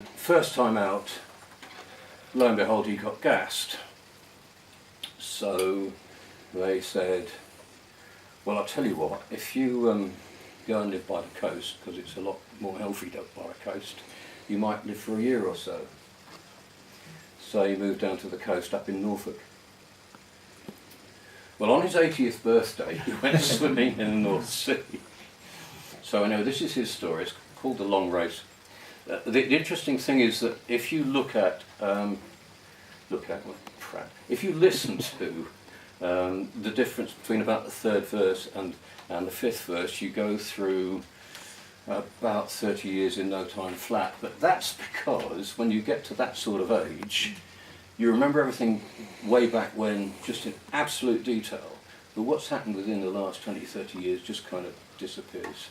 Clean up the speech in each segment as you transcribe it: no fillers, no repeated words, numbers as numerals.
First time out, lo and behold, he got gassed. So they said, well, I'll tell you what, if you go and live by the coast, because it's a lot more healthy by the coast, you might live for a year or so. So he moved down to the coast up in Norfolk. Well, on his 80th birthday, he went swimming in the North Sea. So I know this is his story. It's called The Long Race. The interesting thing is that if you if you listen to the difference between about the third verse and the fifth verse, you go through about 30 years in no time flat. But that's because when you get to that sort of age, you remember everything way back when, just in absolute detail. But what's happened within the last 20, 30 years just kind of disappears.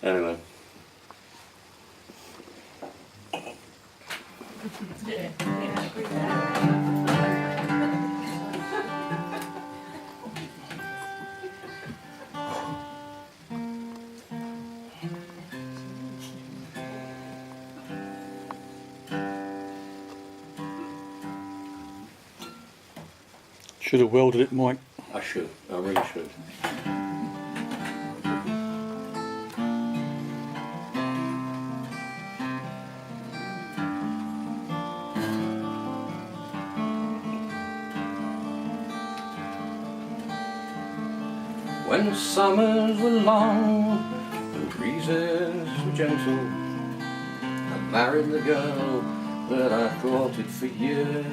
Anyway. Should have welded it, Mike. I should. I really should. When summers were long and breezes were gentle, I married the girl that I courted for years.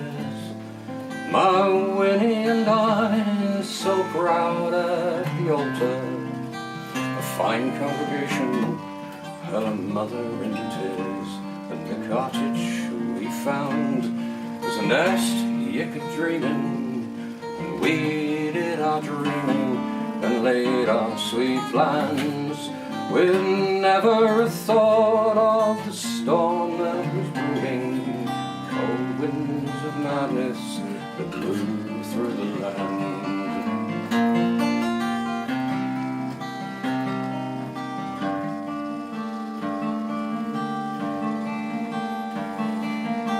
My Winnie and I, so proud at the altar, a fine congregation, her mother in tears, and the cottage we found was a nest you could dream in, and we did our dreaming and laid our sweet plans with never a thought of the storm that was brewing, cold winds of madness that blew through the land.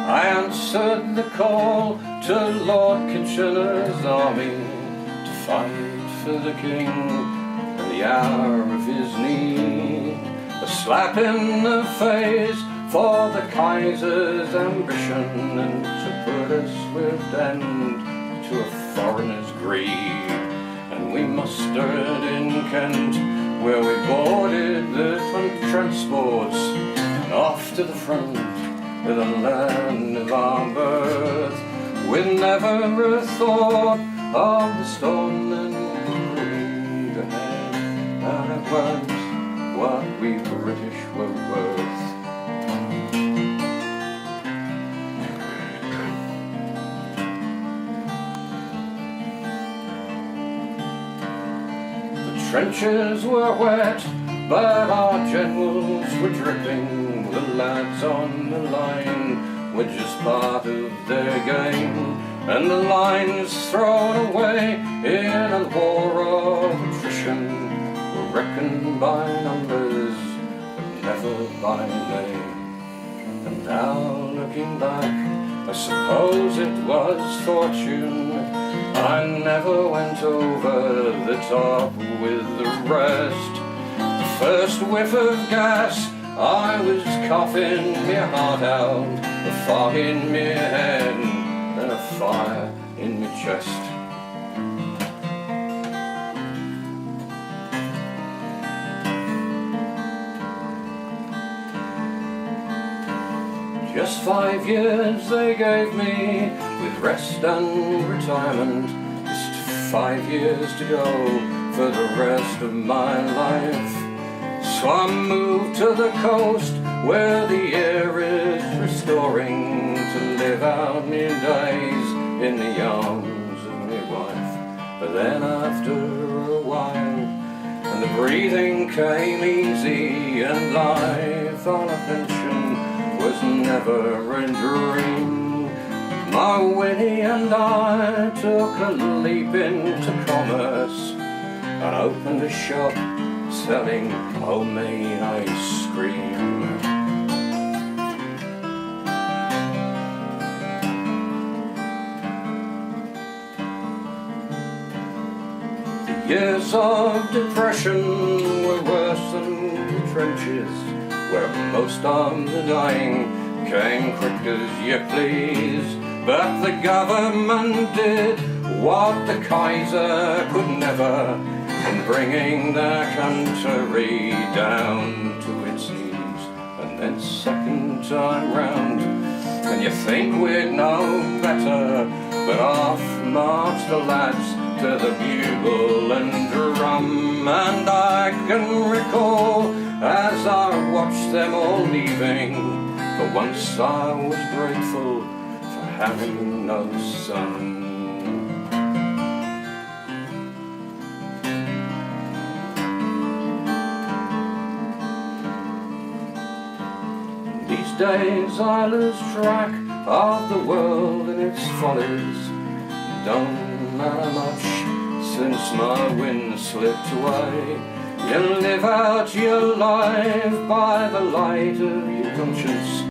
I answered the call to Lord Kitchener's army to fight for the king in the hour of his need, a slap in the face for the Kaiser's ambition, and to put a swift end to a foreigner's greed. And we mustered in Kent, where we boarded the 20 transports, and off to the front with the land of our birth, with never a thought of the storm and the ahead, and it was what we British were worth. The trenches were wet, but our generals were dripping. The lads on the line were just part of their game, and the lines thrown away in a war of attrition were reckoned by numbers, but never by name. And now looking back, I suppose it was fortune I never went over the top with the rest. The first whiff of gas, I was coughing me heart out, a fog in me head and a fire in me chest. Just 5 years they gave me, with rest and retirement, just 5 years to go for the rest of my life. So I moved to the coast where the air is restoring, to live out me days in the arms of my wife. But then after a while, and the breathing came easy, and life on a pension was never a dream, my Winnie and I took a leap into commerce and opened a shop selling homemade ice cream. Years of depression were worse than the trenches, where most of the dying came quick as you please. But the government did what the Kaiser could never, in bringing the country down to its knees. And then second time round, and you think we'd know better, but off marched the lads to the bugle and drum. And I can recall as I watched them all leaving, for once I was grateful for having no son. These days I lose track of the world and its follies. Don't matter much since my wind slipped away. You live out your life by the light of your conscience.